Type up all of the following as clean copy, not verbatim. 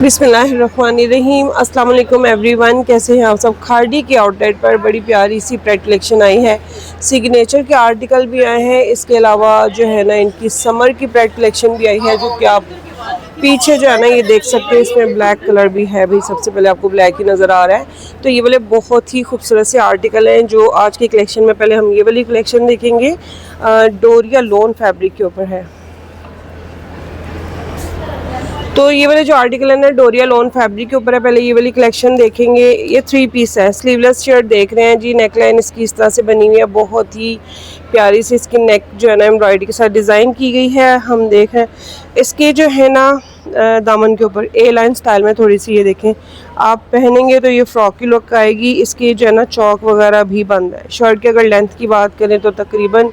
बिस्मिल्लाहिर्रहमानिर्रहीम। अस्सलाम वालेकुम एवरीवन, कैसे हैं आप सब। खाड़ी के आउटलेट पर बड़ी प्यारी सी प्रेड कलेक्शन आई है। सिग्नेचर के आर्टिकल भी आए हैं, इसके अलावा जो है ना इनकी समर की प्रेड कलेक्शन भी आई है, जो कि आप पीछे जो है ना ये देख सकते हैं। इसमें ब्लैक कलर भी है भाई, सबसे पहले आपको ब्लैक ही नज़र आ रहा है। तो ये वाले बहुत ही खूबसूरत से आर्टिकल हैं जो आज की कलेक्शन में। पहले हम ये वाली कलेक्शन देखेंगे, डोरिया लोन फैब्रिक के ऊपर है। तो ये वाले जो आर्टिकल है ना डोरिया लोन फैब्रिक के ऊपर है। पहले ये वाली कलेक्शन देखेंगे। ये 3 पीस है, स्लीवलेस शर्ट देख रहे हैं जी। नेकलाइन इसकी इस तरह से बनी हुई है, बहुत ही प्यारी सी इसकी नेक जो है ना एम्ब्रॉयडरी के साथ डिज़ाइन की गई है। हम देख रहे हैं इसके जो है ना दामन के ऊपर ए लाइन स्टाइल में थोड़ी सी, ये देखें आप पहनेंगे तो ये फ्रॉक की लुक आएगी। इसकी जो है ना चौक वगैरह भी बंद है। शर्ट की अगर लेंथ की बात करें तो तकरीबन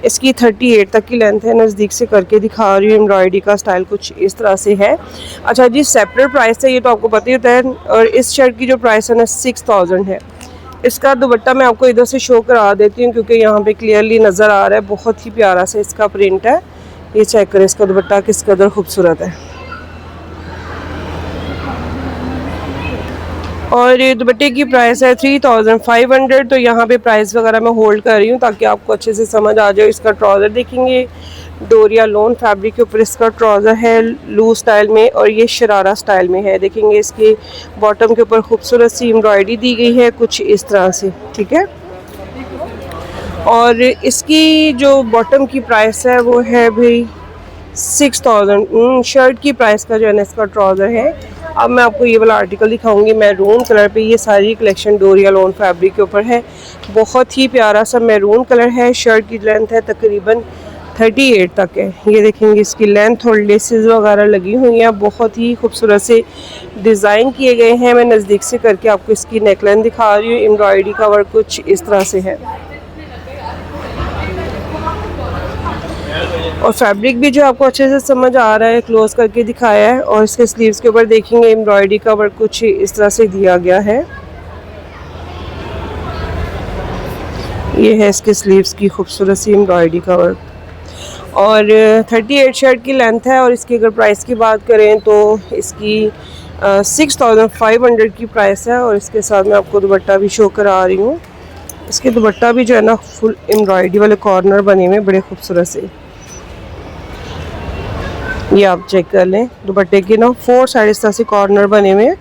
इसकी 38 तक की लेंथ है। नज़दीक से करके दिखा रही हूँ। एम्ब्रॉयडरी का स्टाइल कुछ इस तरह से है। अच्छा जी, सेपरेट प्राइस है ये तो आपको पता ही होता है। और इस शर्ट की जो प्राइस है ना 6000 है। इसका दुपट्टा मैं आपको इधर से शो करा देती हूँ क्योंकि यहाँ पे क्लियरली नज़र आ रहा है। बहुत ही प्यारा सा इसका प्रिंट है। ये चेक करें इसका दुपट्टा किस कदर खूबसूरत है। और ये दुपट्टे की प्राइस है 3500। तो यहाँ पे प्राइस वगैरह मैं होल्ड कर रही हूँ ताकि आपको अच्छे से समझ आ जाए। इसका ट्राउज़र देखेंगे, डोरिया लोन फैब्रिक के ऊपर इसका ट्राउज़र है लूज स्टाइल में, और ये शरारा स्टाइल में है। देखेंगे इसके बॉटम के ऊपर खूबसूरत सी एम्ब्रॉयडरी दी गई है कुछ इस तरह से, ठीक है। और इसकी जो बॉटम की प्राइस है वो है भाई 6000। शर्ट की प्राइस का जो है ना इसका ट्राउज़र है। अब मैं आपको ये वाला आर्टिकल दिखाऊंगी मैरून कलर पे। ये सारी कलेक्शन डोरिया लोन फैब्रिक के ऊपर है। बहुत ही प्यारा सा मैरून कलर है। शर्ट की लेंथ है तकरीबन 38 तक है। ये देखेंगे इसकी लेंथ और लेसेस वगैरह लगी हुई हैं। बहुत ही खूबसूरत से डिज़ाइन किए गए हैं। मैं नज़दीक से करके आपको इसकी नेकलाइन दिखा रही हूँ। एम्ब्रॉयडरी का वर्क कुछ इस तरह से है और फैब्रिक भी जो आपको अच्छे से समझ आ रहा है, क्लोज करके दिखाया है। और इसके स्लीव्स के ऊपर देखेंगे एम्ब्रॉयडरी का वर्क कुछ इस तरह से दिया गया है। ये है इसके स्लीव्स की खूबसूरत सी एम्ब्रॉयडरी का वर्क। और 38 शर्ट की लेंथ है। और इसकी अगर प्राइस की बात करें तो इसकी 6500 की प्राइस है। और इसके साथ मैं आपको दुपट्टा भी शो करा रही हूँ। इसके दुपट्टा भी जो है ना फुल एम्ब्रॉयडरी वाले कॉर्नर बने हुए बड़े खूबसूरत से। ये आप चेक कर लें, दुपट्टे के ना 4 साइड इस तरह से कॉर्नर बने हुए हैं।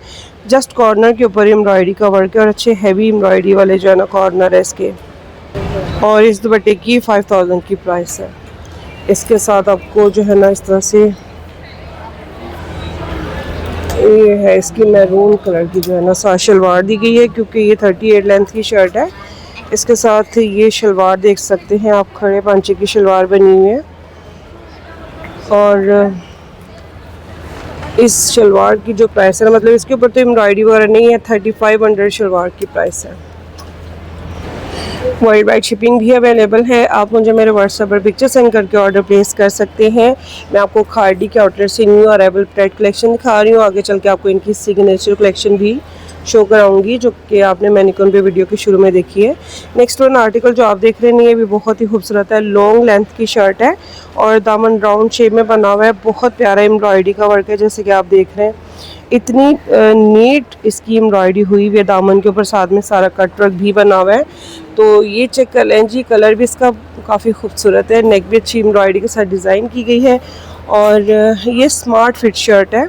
जस्ट कॉर्नर के ऊपर एम्ब्रॉयडरी का वर्क है और अच्छे हैवी एम्ब्रॉयडरी वाले जो है ना कॉर्नर है इसके। और इस दुपट्टे की 5000 की प्राइस है। इसके साथ आपको जो है ना इस तरह से ये है इसकी मैरून कलर की जो है ना साथ शलवार दी गई है, क्योंकि ये 38 लेंथ की शर्ट है। इसके साथ ये शलवार देख सकते हैं आप, खड़े पांचे की शलवार बनी हुई है। और इस शलवार की जो प्राइस है, मतलब इसके ऊपर तो एम्ब्रॉयडरी वगैरह नहीं है, 3500 शलवार की प्राइस है। वर्ल्ड वाइड शिपिंग भी अवेलेबल है। आप मुझे मेरे व्हाट्सएप पर पिक्चर सेंड करके ऑर्डर प्लेस कर सकते हैं। मैं आपको खाड़ी के आउटलेट से न्यू अराइवल प्रेड कलेक्शन दिखा रही हूँ। आगे चल के आपको इनकी सिग्नेचर कलेक्शन भी शो कराऊंगी, जो कि आपने मैनिकॉन पे वीडियो के शुरू में देखी है। नेक्स्ट वन आर्टिकल जो आप देख रहे हैं ये भी बहुत ही खूबसूरत है। लॉन्ग लेंथ की शर्ट है और दामन राउंड शेप में बना हुआ है। बहुत प्यारा एम्ब्रॉयडरी का वर्क है, जैसे कि आप देख रहे हैं। इतनी नीट इसकी एम्ब्रॉयडरी हुई हुई है दामन के ऊपर, साथ में सारा कट वर्क भी बना हुआ है। तो ये चेक कर लें जी, कलर भी इसका काफ़ी खूबसूरत है। नेक भी अच्छी एम्ब्रॉयडरी के साथ डिज़ाइन की गई है। और ये स्मार्ट फिट शर्ट है।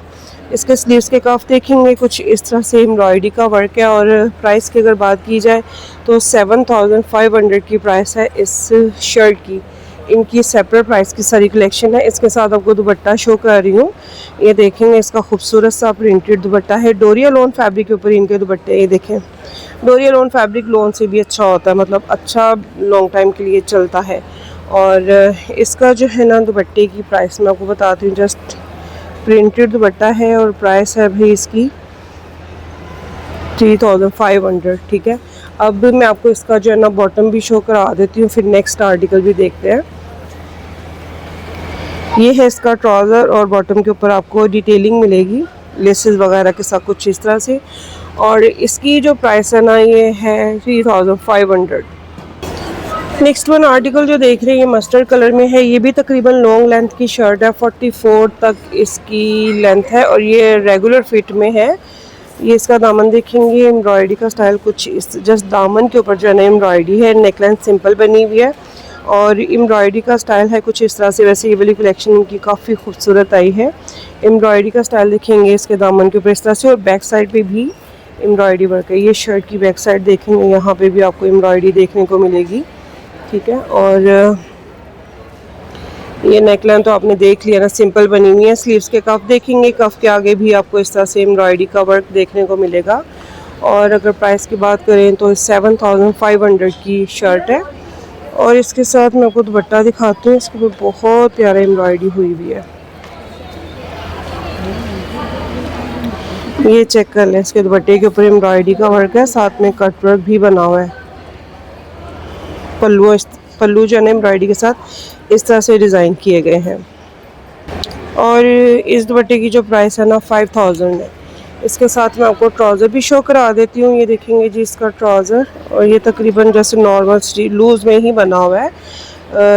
इसके स्लीव्स के कफ देखेंगे कुछ इस तरह से एम्ब्रॉयडरी का वर्क है। और प्राइस की अगर बात की जाए तो 7500 की प्राइस है इस शर्ट की। इनकी सेपरेट प्राइस की सारी कलेक्शन है। इसके साथ आपको दुपट्टा शो कर रही हूँ। ये देखेंगे इसका खूबसूरत सा प्रिंटेड दुपट्टा है। डोरिया लोन फैब्रिक के ऊपर इनके दुपट्टे, ये देखें। डोरिया लोन फैब्रिक लोन से भी अच्छा होता है, मतलब अच्छा लॉन्ग टाइम के लिए चलता है। और इसका जो है ना दुपट्टे की प्राइस मैं आपको बताती हूँ। जस्ट प्रिंटेड दुपट्टा है और प्राइस है भाई इसकी 3500, ठीक है। अब मैं आपको इसका जो है ना बॉटम भी शो करा देती हूँ, फिर नेक्स्ट आर्टिकल भी देखते हैं। ये है इसका ट्राउज़र और बॉटम के ऊपर आपको डिटेलिंग मिलेगी लेसेस वगैरह के साथ कुछ इस तरह से। और इसकी जो प्राइस है ना ये है 3500। नेक्स्ट वन आर्टिकल जो देख रहे हैं ये मस्टर्ड कलर में है। ये भी तकरीबन लॉन्ग लेंथ की शर्ट है, 44 तक इसकी लेंथ है और ये रेगुलर फिट में है। ये इसका दामन देखेंगे, एम्ब्रॉयडरी का स्टाइल कुछ इस जस्ट दामन के ऊपर जो है ना एम्ब्रॉयडरी है। नेकलाइन सिंपल बनी हुई है और एम्ब्रॉयडरी का स्टाइल है कुछ इस तरह से। वैसे ये वाली कलेक्शन इनकी काफ़ी खूबसूरत आई है। एम्ब्रॉयडरी का स्टाइल देखेंगे इसके दामन के ऊपर इस तरह से और बैक साइड पे भी एम्ब्रॉयडरी वर्क है। ये शर्ट की बैक साइड देखेंगे, यहाँ पे भी आपको एम्ब्रॉयडरी देखने को मिलेगी, ठीक है। और ये नेकलाइन तो आपने देख लिया ना, सिंपल बनी हुई है। स्लीव्स के कफ देखेंगे, कफ के आगे भी आपको इस तरह से एम्ब्रॉयडरी का वर्क देखने को मिलेगा। और अगर प्राइस की बात करें तो 7500 की शर्ट है। और इसके साथ मैं आपको दुपट्टा दिखाती हूँ, इसके ऊपर बहुत प्यारा एम्ब्रॉयडरी हुई हुई है। ये चेक कर लें, इसके दुपट्टे के ऊपर एम्ब्रॉयडरी का वर्क है, साथ में कट वर्क भी बना हुआ है। पल्लू जो है ना एम्ब्रॉयडरी के साथ इस तरह से डिज़ाइन किए गए हैं। और इस दुपट्टे की जो प्राइस है ना 5000 है। इसके साथ मैं आपको ट्राउज़र भी शो करा देती हूँ। ये देखेंगे जी इसका ट्राउज़र, और ये तकरीबन जैसे नॉर्मल लूज़ में ही बना हुआ है।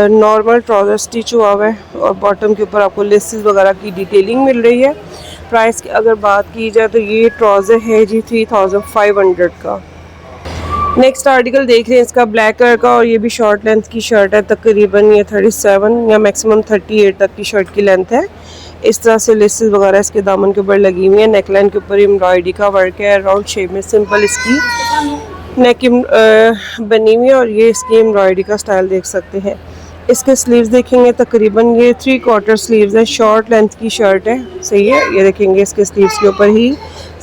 नॉर्मल ट्राउज़र स्टिच हुआ हुआ है और बॉटम के ऊपर आपको लेसेस वगैरह की डिटेलिंग मिल रही है। प्राइस की अगर बात की जाए तो ये ट्राउज़र है जी 3500 का। नेक्स्ट आर्टिकल देख रहे हैं इसका ब्लैक कलर का, और ये भी शॉर्ट लेंथ की शर्ट है। तकरीबन ये 37 या मैक्सिमम 38 तक की शर्ट की लेंथ है। इस तरह से लेसेस वगैरह इसके दामन के ऊपर लगी हुई है। नेकलाइन के ऊपर एम्ब्रॉयडरी का वर्क है, राउंड शेप में सिंपल इसकी नेक बनी हुई है। और ये इसकी एम्ब्रॉयडरी का स्टाइल देख सकते हैं। इसके स्लीव्स देखेंगे, तकरीबन ये 3/4 स्लीव्स है, शॉर्ट लेंथ की शर्ट है, सही है। ये देखेंगे इसके स्लीव्स के ऊपर ही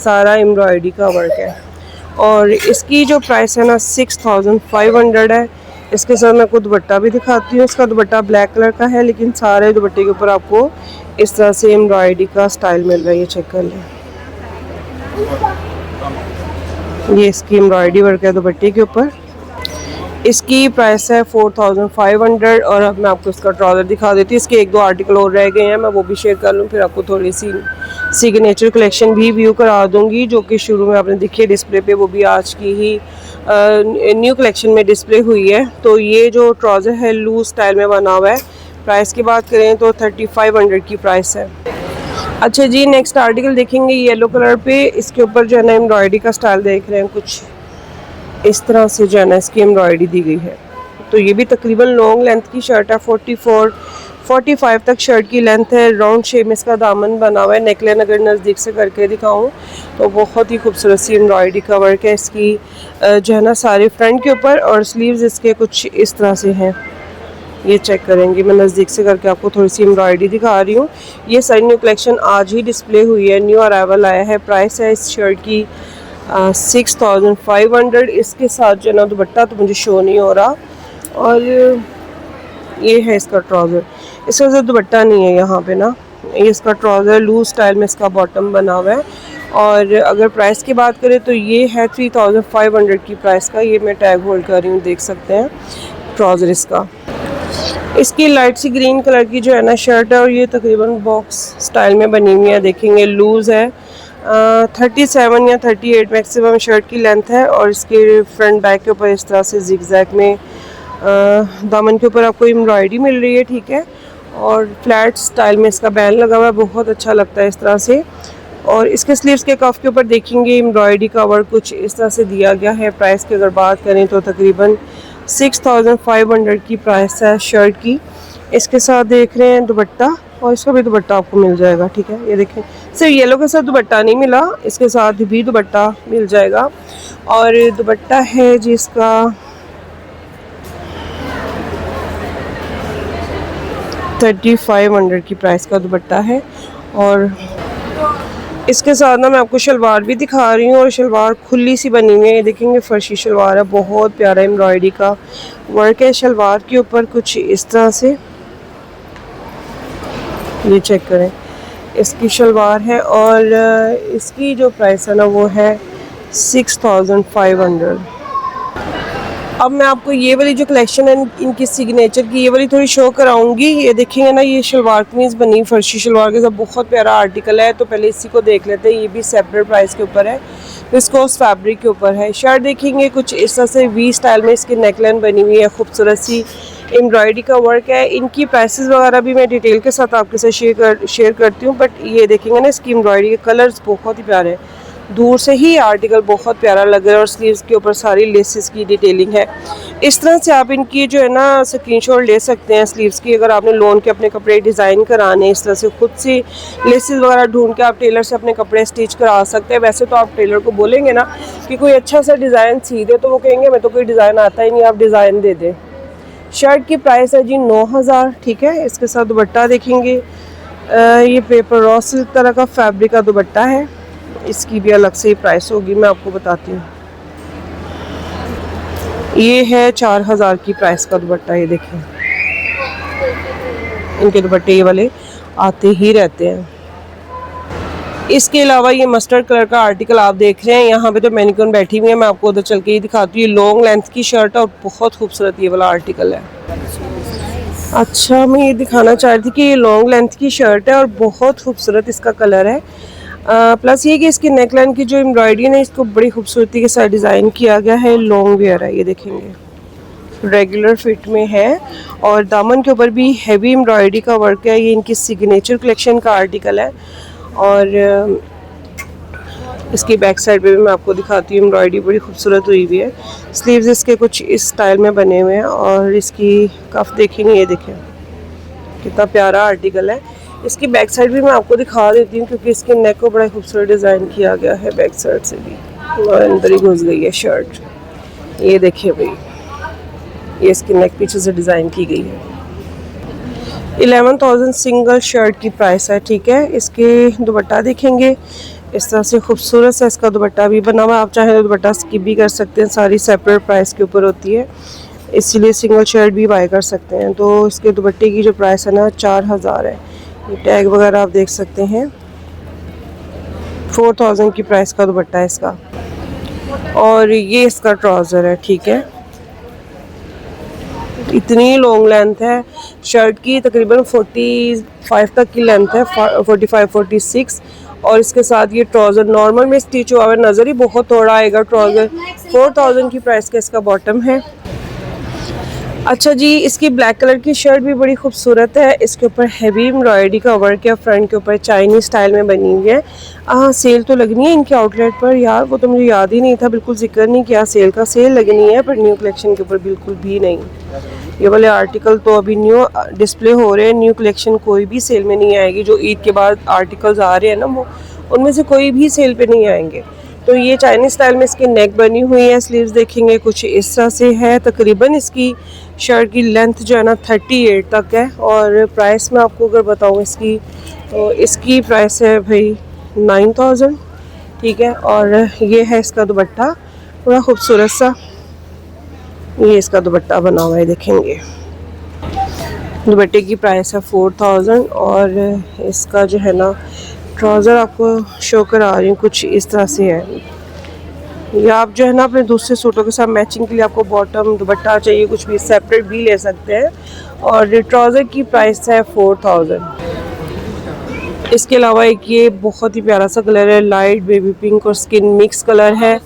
सारा एम्ब्रॉयडरी का वर्क है। और इसकी जो प्राइस है ना 6500 है। इसके साथ मैं आपको दुपट्टा भी दिखाती हूँ। इसका दुपट्टा ब्लैक कलर का है, लेकिन सारे दुपट्टे के ऊपर आपको इस तरह से एम्ब्रॉयडरी का स्टाइल मिल रहा है। ये चेक कर लें, ये इसकी एम्ब्रॉयडरी वर्क है दुपट्टे के ऊपर। इसकी प्राइस है 4500। और अब मैं आपको इसका ट्राउज़र दिखा देती हूँ। इसके 1-2 आर्टिकल और रह गए हैं, मैं वो भी शेयर कर लूँ, फिर आपको थोड़ी सी सिग्नेचर कलेक्शन भी व्यू करा दूँगी, जो कि शुरू में आपने देखी है डिस्प्ले पे, वो भी आज की ही न्यू कलेक्शन में डिस्प्ले हुई है। तो ये जो ट्राउज़र है लूज स्टाइल में बना हुआ है। प्राइस की बात करें तो 3500 की प्राइस है। अच्छा जी, नेक्स्ट आर्टिकल देखेंगे येलो कलर पे। इसके ऊपर जो है ना एम्ब्रॉयडरी का स्टाइल देख रहे हैं, कुछ इस तरह से जो है ना इसकी एम्ब्रॉयडरी दी गई है। तो ये भी तकरीबन लॉन्ग लेंथ की शर्ट है, 44-45 तक शर्ट की लेंथ है। राउंड शेप में इसका दामन बना हुआ है। नेकलाइन अगर नज़दीक से करके दिखाऊं तो बहुत ही खूबसूरत सी एम्ब्रॉयडरी का वर्क है इसकी जो है ना सारे फ्रंट के ऊपर। और स्लीव्स इसके कुछ इस तरह से हैं, ये चेक करेंगे। मैं नज़दीक से करके आपको थोड़ी सी एम्ब्रॉयडरी दिखा रही हूँ। ये सारी न्यू कलेक्शन आज ही डिस्प्ले हुई है, न्यू अराइवल आया है। प्राइस है इस शर्ट की 6500। इसके साथ जो है ना दुपट्टा तो मुझे शो नहीं हो रहा। और ये है इसका ट्राउज़र, इसका जो दुपट्टा नहीं है यहाँ पे ना। ये इसका ट्राउज़र लूज स्टाइल में इसका बॉटम बना हुआ है। और अगर प्राइस की बात करें तो ये है 3500 की प्राइस का। ये मैं टैग होल्ड कर रही हूँ, देख सकते हैं ट्राउज़र इसका। इसकी लाइट सी ग्रीन कलर की जो है ना शर्ट है, और ये तकरीबन बॉक्स स्टाइल में बनी हुई है। देखेंगे लूज़ है, 37 या 38 मैक्सिमम शर्ट की लेंथ है। और इसके फ्रंट बैक के ऊपर इस तरह से जिगजैग में दामन के ऊपर आपको एम्ब्रॉयडरी मिल रही है, ठीक है। और फ्लैट स्टाइल में इसका बैंड लगा हुआ है, बहुत अच्छा लगता है इस तरह से। और इसके स्लीव्स के कफ के ऊपर देखेंगे एम्ब्रॉयडरी का वर्क कुछ इस तरह से दिया गया है। प्राइस की अगर बात करें तो तकरीबन 6500 की प्राइस है शर्ट की। इसके साथ देख रहे हैं दुपट्टा, और इसका भी दुपट्टा आपको मिल जाएगा, ठीक है। ये देखें, सिर्फ येलो के साथ दुपट्टा नहीं मिला, इसके साथ भी दुपट्टा मिल जाएगा। और दुपट्टा है जिसका 3500 की प्राइस का दुपट्टा है। और इसके साथ ना मैं आपको शलवार भी दिखा रही हूँ, और शलवार खुली सी बनी हुई है। ये देखेंगे फर्शी शलवार है, बहुत प्यारा एम्ब्रॉयडरी का वर्क है शलवार के ऊपर कुछ इस तरह से। ये चेक करें, इसकी शलवार है। और इसकी जो प्राइस है ना वो है 6500। अब मैं आपको ये वाली जो कलेक्शन है इनकी सिग्नेचर की, ये वाली थोड़ी शो कराऊंगी। ये देखेंगे ना, ये शलवार कमीज़ बनी फर्शी शलवार के साथ, बहुत प्यारा आर्टिकल है। तो पहले इसी को देख लेते हैं, ये भी सेपरेट प्राइस के ऊपर है। विस्कोस फैब्रिक के ऊपर है। शर्ट देखेंगे कुछ इस तरह से वी स्टाइल में इसकी नेकलाइन बनी हुई है, खूबसूरत सी एम्ब्रॉयडरी का वर्क है। इनकी प्राइसेस वगैरह भी मैं डिटेल के साथ आपके साथ शेयर करती हूँ। बट ये देखेंगे ना, इसकी एम्ब्रॉयडरी के कलर्स बहुत ही प्यारे हैं, दूर से ही आर्टिकल बहुत प्यारा लग रहा है। और स्लीव्स के ऊपर सारी लेसेस की डिटेलिंग है। इस तरह से आप इनकी जो है ना स्क्रीनशॉट ले सकते हैं स्लीव्स की। अगर आपने लोन के अपने कपड़े डिज़ाइन कराने, इस तरह से खुद से लेसेस वगैरह ढूंढ के आप टेलर से अपने कपड़े स्टिच करा सकते हैं। वैसे तो आप टेलर को बोलेंगे ना कि कोई अच्छा सा डिज़ाइन सी दे, तो वो कहेंगे मैं तो कोई डिज़ाइन आता ही नहीं, आप डिज़ाइन दे दें। शर्ट की प्राइस है जी 9000, ठीक है। इसके साथ दुपट्टा देखेंगे, ये पेपर रॉ सिल्क तरह का फैब्रिक का दुपट्टा है। इसकी भी अलग से ही प्राइस होगी, मैं आपको बताती हूँ। ये है 4000 की प्राइस का दुपट्टा। ये देखें, इनके दुपट्टे ये वाले आते ही रहते हैं। इसके अलावा ये मस्टर्ड कलर का आर्टिकल आप देख रहे हैं, यहाँ पे तो मैनिक्विन बैठी हुई है, मैं आपको उधर चल के ही दिखाती हूँ। ये लॉन्ग लेंथ की शर्ट है और बहुत खूबसूरत ये वाला आर्टिकल है। अच्छा, मैं ये दिखाना चाह रही थी कि ये लॉन्ग लेंथ की शर्ट है और बहुत खूबसूरत इसका कलर है। प्लस ये कि इसकी नेकलाइन की जो एम्ब्रॉयडरी है इसको बड़ी खूबसूरती के साथ डिज़ाइन किया गया है। लॉन्ग वेयर है, ये देखेंगे रेगुलर फिट में है। और दामन के ऊपर भी हैवी एम्ब्रॉयडरी का वर्क है। ये इनकी सिग्नेचर कलेक्शन का आर्टिकल है। और इसकी बैक साइड पे भी मैं आपको दिखाती हूँ, एम्ब्रॉयडरी बड़ी खूबसूरत हुई हुई है। स्लीव्स इसके कुछ इस स्टाइल में बने हुए हैं। और इसकी कफ देखेंगे, ये देखें कितना प्यारा आर्टिकल है। इसकी बैक साइड भी मैं आपको दिखा देती हूँ, क्योंकि इसके नेक को बड़ा खूबसूरत डिज़ाइन किया गया है बैक साइड से भी। और अंदर ही घुस गई है शर्ट, ये देखिए भाई, ये इसकी नेक पीछे से डिज़ाइन की गई है। 11,000 सिंगल शर्ट की प्राइस है, ठीक है। इसके दुपट्टा देखेंगे, इस तरह से खूबसूरत सा इसका दुपट्टा भी बना हुआ है। आप चाहें तो दुपट्टा स्किप भी कर सकते हैं, सारी सेपरेट प्राइस के ऊपर होती है, इसीलिए सिंगल शर्ट भी बाय कर सकते हैं। तो इसके दुपट्टे की जो प्राइस है ना 4000 है। ये टैग वगैरह आप देख सकते हैं। 4000 की प्राइस का दुपट्टा है इसका। और ये इसका ट्राउज़र है, ठीक है। इतनी लॉन्ग लेंथ है शर्ट की, तकरीबन 45 तक की लेंथ है, 45-46। और इसके साथ ये ट्राउज़र नॉर्मल में स्टिच हुआ हुआ, नज़र ही बहुत थोड़ा आएगा ट्राउज़र। 4000 की प्राइस का इसका बॉटम है। अच्छा जी, इसकी ब्लैक कलर की शर्ट भी बड़ी खूबसूरत है। इसके ऊपर हैवी एम्ब्रॉयडरी का वर्क है, फ्रंट के ऊपर चाइनीज़ स्टाइल में बनी हुई है। सेल तो लगनी है इनके आउटलेट पर यार, वो तो मुझे याद ही नहीं था, बिल्कुल जिक्र नहीं किया सेल का। सेल लगनी है पर न्यू कलेक्शन के ऊपर बिल्कुल भी नहीं। ये वाले आर्टिकल तो अभी न्यू डिस्प्ले हो रहे हैं, न्यू कलेक्शन कोई भी सेल में नहीं आएगी। जो ईद के बाद आर्टिकल्स आ रहे हैं ना, वो उनमें से कोई भी सेल पे नहीं आएंगे। तो ये चाइनीज़ स्टाइल में इसकी नेक बनी हुई है। स्लीव्स देखेंगे कुछ इस तरह से है। तकरीबन इसकी शर्ट की लेंथ जो है ना 38 तक है। और प्राइस मैं आपको अगर बताऊँ इसकी, तो इसकी प्राइस है भाई 9000, ठीक है। और ये है इसका दुपट्टा, बड़ा खूबसूरत सा ये इसका दुपट्टा बना हुआ है, देखेंगे। दुपट्टे की प्राइस है 4000। और इसका जो है ना ट्राउज़र आपको शो करा रही हूँ, कुछ इस तरह से है। या आप जो है ना अपने दूसरे सूटों के साथ मैचिंग के लिए आपको बॉटम दुपट्टा चाहिए, कुछ भी सेपरेट भी ले सकते हैं। और ट्राउज़र की प्राइस है 4000। इसके अलावा एक ये बहुत ही प्यारा सा कलर है, लाइट बेबी पिंक और स्किन मिक्स कलर है।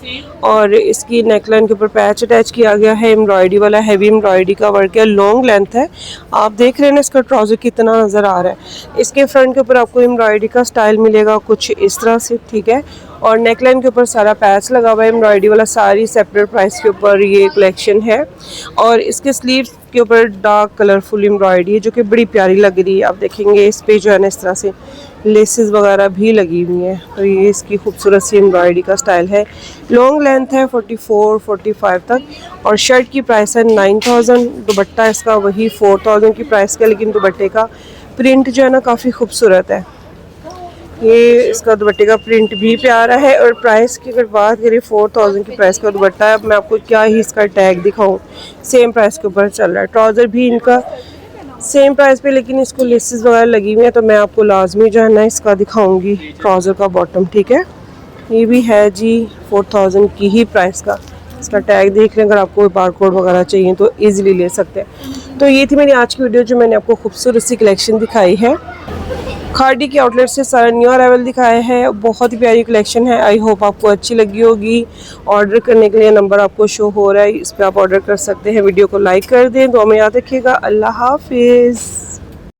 और इसकी नेकलाइन के ऊपर पैच अटैच किया गया है, एम्ब्रॉयडरी वाला हैवी एम्ब्रॉयडरी का वर्क है, लॉन्ग लेंथ है। आप देख रहे हैं ना इसका ट्राउज़र कितना नज़र आ रहा है। इसके फ्रंट के ऊपर आपको एम्ब्रॉयडरी का स्टाइल मिलेगा कुछ इस तरह से, ठीक है। और नेकलाइन के ऊपर सारा पैच लगा हुआ है एम्ब्रॉयडरी वाला, सारी सेपरेट प्राइस के ऊपर ये कलेक्शन है। और इसके स्लीव्स के ऊपर डार्क कलरफुल एम्ब्रॉयडरी है, जो कि बड़ी प्यारी लग रही है। आप देखेंगे इस पे जो है ना इस तरह से लेसेस वगैरह भी लगी हुई हैं। तो ये इसकी खूबसूरत सी एम्ब्रॉयडरी का स्टाइल है। लॉन्ग लेंथ है 44-45 तक। और शर्ट की प्राइस है 9000। दुपट्टा इसका वही 4000 की प्राइस का, लेकिन दुपट्टे का प्रिंट जो है ना काफ़ी खूबसूरत है। ये इसका दुपट्टे का प्रिंट भी प्यारा है। और प्राइस की अगर बात करें 4000 की प्राइस का दुपट्टा है। अब मैं आपको क्या ही इसका टैग दिखाऊं, सेम प्राइस के ऊपर चल रहा है। ट्राउज़र भी इनका सेम प्राइस पे, लेकिन इसको लेसेस वगैरह लगी हुई है। तो मैं आपको लाजमी जो है ना इसका दिखाऊंगी ट्राउज़र का बॉटम, ठीक है। ये भी है जी 4000 की ही प्राइस का। इसका टैग देख लें, अगर आपको बारकोड वगैरह चाहिए तो ईज़िली ले सकते हैं। तो ये थी मेरी आज की वीडियो, जो मैंने आपको खूबसूरत सी कलेक्शन दिखाई है। खाड़ी के आउटलेट से सारा न्यू अराइवल दिखाया है, बहुत ही प्यारी कलेक्शन है। आई होप आपको अच्छी लगी होगी। ऑर्डर करने के लिए नंबर आपको शो हो रहा है, इस पर आप ऑर्डर कर सकते हैं। वीडियो को लाइक कर दें, दुआ में याद रखिएगा। अल्लाह हाफिज़।